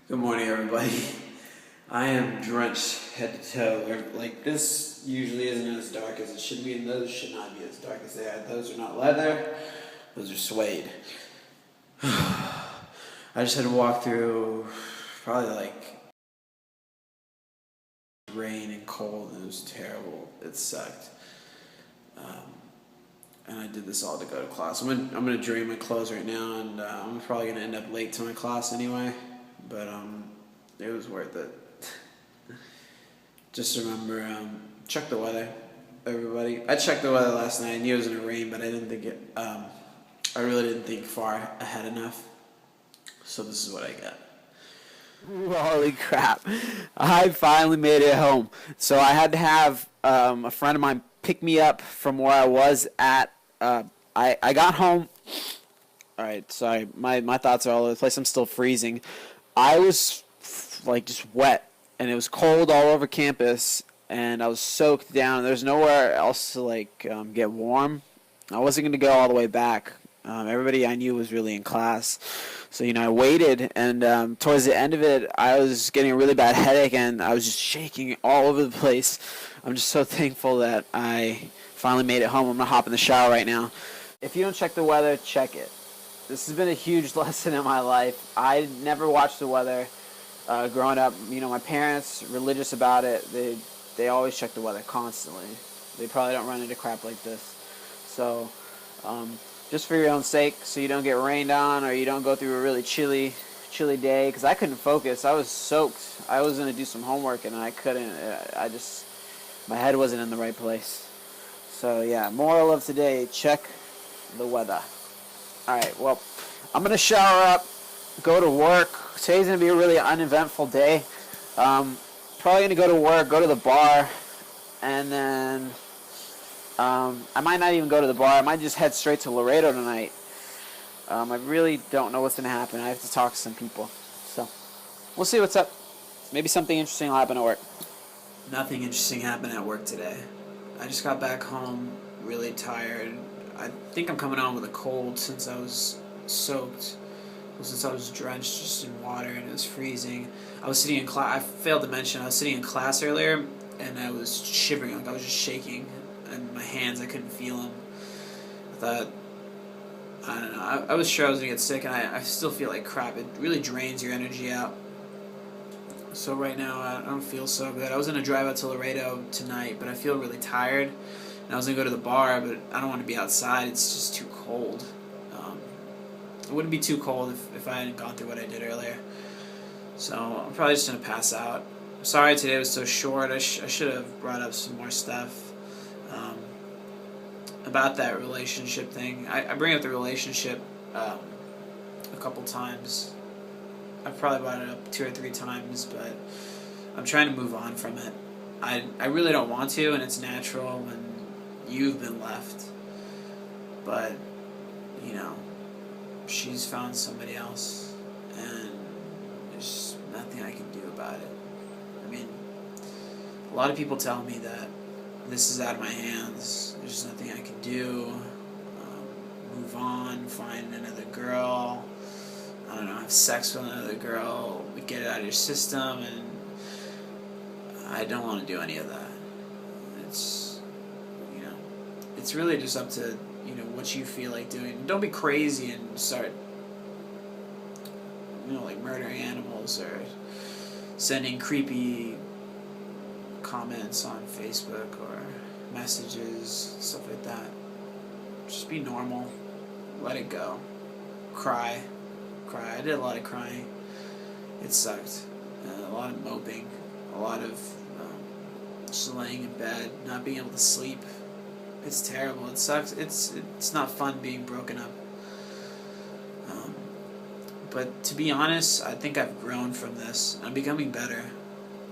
Good morning, everybody. I am drenched head to toe. Like, this usually isn't as dark as it should be, and those should not be as dark as they are. Those are not leather, those are suede. I just had to walk through probably like rain and cold, and it was terrible. It sucked. And I did this all to go to class. I'm gonna drain my clothes right now, and I'm probably gonna end up late to my class anyway. But it was worth it. Just remember, check the weather, everybody. I checked the weather last night. I knew it was gonna rain, but I didn't think it. I really didn't think far ahead enough. So this is what I got. Holy crap. I finally made it home. So I had to have a friend of mine pick me up from where I was at. I got home. All right, sorry. My thoughts are all over the place. I'm still freezing. I was like just wet, and it was cold all over campus, and I was soaked down. There's nowhere else to get warm. I wasn't going to go all the way back. Everybody I knew was really in class. So, I waited, and towards the end of it, I was getting a really bad headache, and I was just shaking all over the place. I'm just so thankful that I finally made it home. I'm going to hop in the shower right now. If you don't check the weather, check it. This has been a huge lesson in my life. I never watched the weather growing up. My parents, religious about it, they always check the weather constantly. They probably don't run into crap like this. So, just for your own sake, so you don't get rained on or you don't go through a really chilly day, because I couldn't focus. I was soaked. I was going to do some homework and I couldn't. My head wasn't in the right place. So yeah, moral of today, check the weather. Alright, well, I'm going to shower up, go to work. Today's going to be a really uneventful day. Probably going to go to work, go to the bar, and then I might not even go to the bar. I might just head straight to Laredo tonight. I really don't know what's going to happen. I have to talk to some people. So, we'll see what's up. Maybe something interesting will happen at work. Nothing interesting happened at work today. I just got back home really tired. I think I'm coming on with a cold since I was soaked. Since I was drenched just in water and it was freezing. I was sitting in class. I failed to mention I was sitting in class earlier and I was shivering. Like I was just shaking. And my hands, I couldn't feel them. I thought, I don't know. I was sure I was going to get sick, and I still feel like crap. It really drains your energy out. So right now, I don't feel so good. I was going to drive out to Laredo tonight, but I feel really tired. And I was going to go to the bar, but I don't want to be outside. It's just too cold. It wouldn't be too cold if I hadn't gone through what I did earlier. So I'm probably just going to pass out. I'm sorry today was so short. I should have brought up some more stuff. About that relationship thing. I bring up the relationship a couple times. I've probably brought it up 2 or 3 times, but I'm trying to move on from it. I really don't want to, and it's natural when you've been left. But, she's found somebody else, and there's nothing I can do about it. I mean, a lot of people tell me that this is out of my hands. There's nothing I can do. Move on, find another girl. I don't know, have sex with another girl. Get it out of your system, and I don't want to do any of that. It's, it's really just up to, what you feel like doing. Don't be crazy and start, like murdering animals or sending creepy comments on Facebook or messages, stuff like that. Just be normal. Let it go. Cry. I did a lot of crying. It sucked. A lot of moping. A lot of just laying in bed, not being able to sleep. It's terrible. It sucks. It's not fun being broken up. But to be honest, I think I've grown from this. I'm becoming better.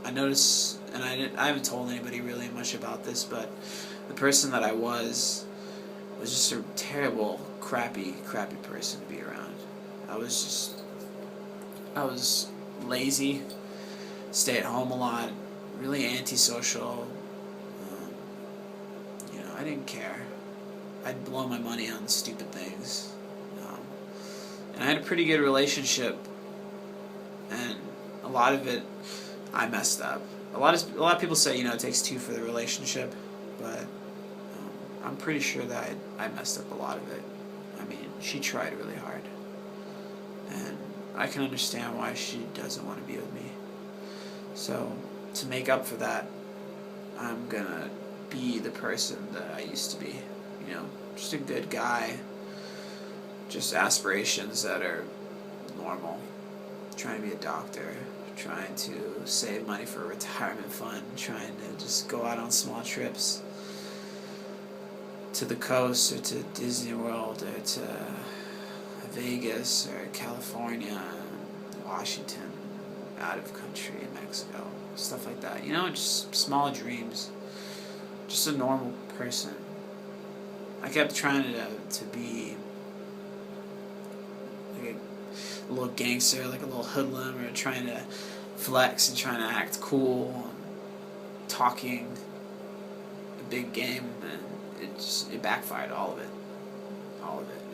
I notice, and I haven't told anybody really much about this, but the person that I was just a terrible, crappy person to be around. I was lazy, stay at home a lot, really antisocial. I didn't care. I'd blow my money on stupid things. And I had a pretty good relationship, and lot of it, I messed up. A lot of people say, it takes two for the relationship, but I'm pretty sure that I messed up a lot of it. I mean, she tried really hard, and I can understand why she doesn't want to be with me. So, to make up for that, I'm gonna be the person that I used to be. Just a good guy, just aspirations that are normal. Trying to be a doctor, trying to save money for a retirement fund, trying to just go out on small trips to the coast or to Disney World or to Vegas or California, Washington, out of country, Mexico, stuff like that. Just small dreams. Just a normal person. I kept trying to be like a little gangster, like a little hoodlum, or trying to flex and trying to act cool and talking a big game, and it backfired, all of it.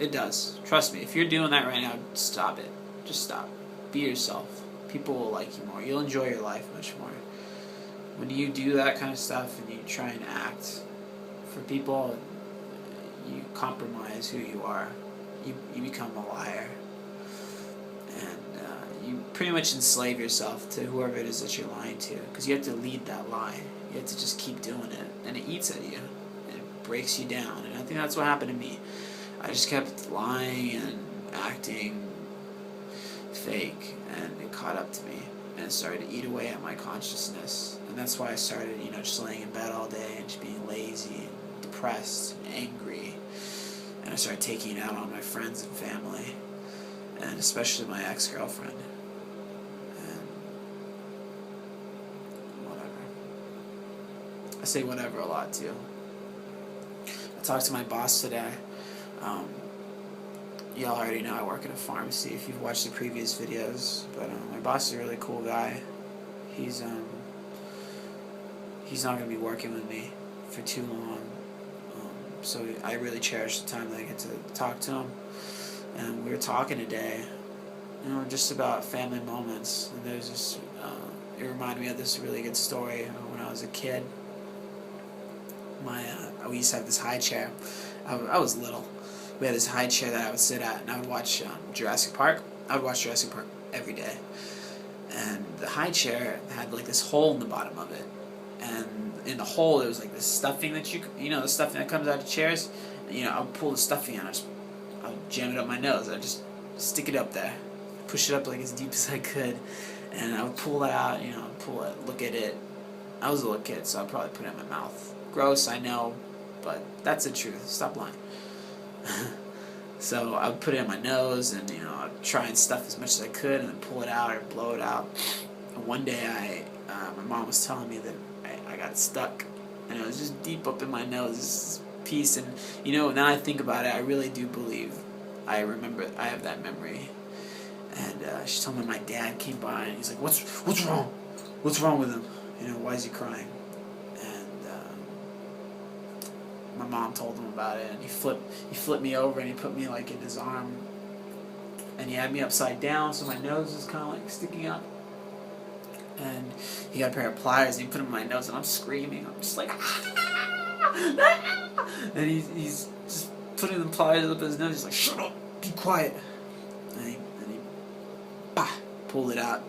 It does. Trust me, if you're doing that right now, stop it. Just stop. Be yourself. People will like you more. You'll enjoy your life much more. When you do that kind of stuff and you try and act for people, you compromise who you are. You become a liar. And you pretty much enslave yourself to whoever it is that you're lying to. Because you have to lead that lie. You have to just keep doing it. And it eats at you. And it breaks you down. And I think that's what happened to me. I just kept lying and acting fake. And it caught up to me. And it started to eat away at my consciousness. And that's why I started, just laying in bed all day and just being lazy and depressed and angry. And I started taking it out on my friends and family. And especially my ex-girlfriend. And whatever. I say whatever a lot, too. I talked to my boss today. Y'all already know I work at a pharmacy if you've watched the previous videos. But my boss is a really cool guy. He's not going to be working with me for too long. So I really cherish the time that I get to talk to him. And we were talking today, just about family moments. And there's this, it reminded me of this really good story when I was a kid. We used to have this high chair. I was little. We had this high chair that I would sit at, and I would watch Jurassic Park. I would watch Jurassic Park every day. And the high chair had like this hole in the bottom of it. And in the hole, there was like this stuffing that the stuffing that comes out of chairs. And, I would pull the stuffing out. I would jam it up my nose. I'd just stick it up there, push it up like as deep as I could, and I would pull that out. Pull it, look at it. I was a little kid, so I'd probably put it in my mouth. Gross, I know, but that's the truth. Stop lying. So I would put it in my nose, and I'd try and stuff as much as I could, and then pull it out or blow it out. And one day, my mom was telling me that I got stuck, and it was just deep up in my nose, this piece. And now I think about it, I really do believe I have that memory. And she told me my dad came by, and he's like, "What's wrong? What's wrong with him? Why is he crying?" My mom told him about it, and he flipped me over, and he put me like in his arm, and he had me upside down, so my nose was kind of like sticking up, and he got a pair of pliers, and he put them in my nose, and I'm screaming, I'm just like, and he's just putting the pliers up his nose, he's like, "Shut up, be quiet," and he pulled it out,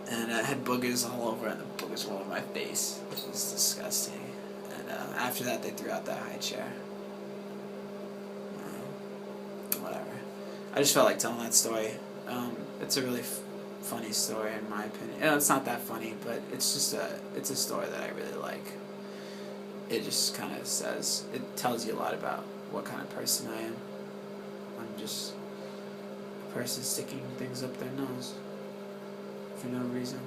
and I had boogers all over it, and the boogers were all over my face, which was disgusting. After that, they threw out that high chair. Whatever. I just felt like telling that story. It's a really funny story in my opinion. It's not that funny, but it's just it's a story that I really like. It just kind of it tells you a lot about what kind of person I am. I'm just a person sticking things up their nose for no reason.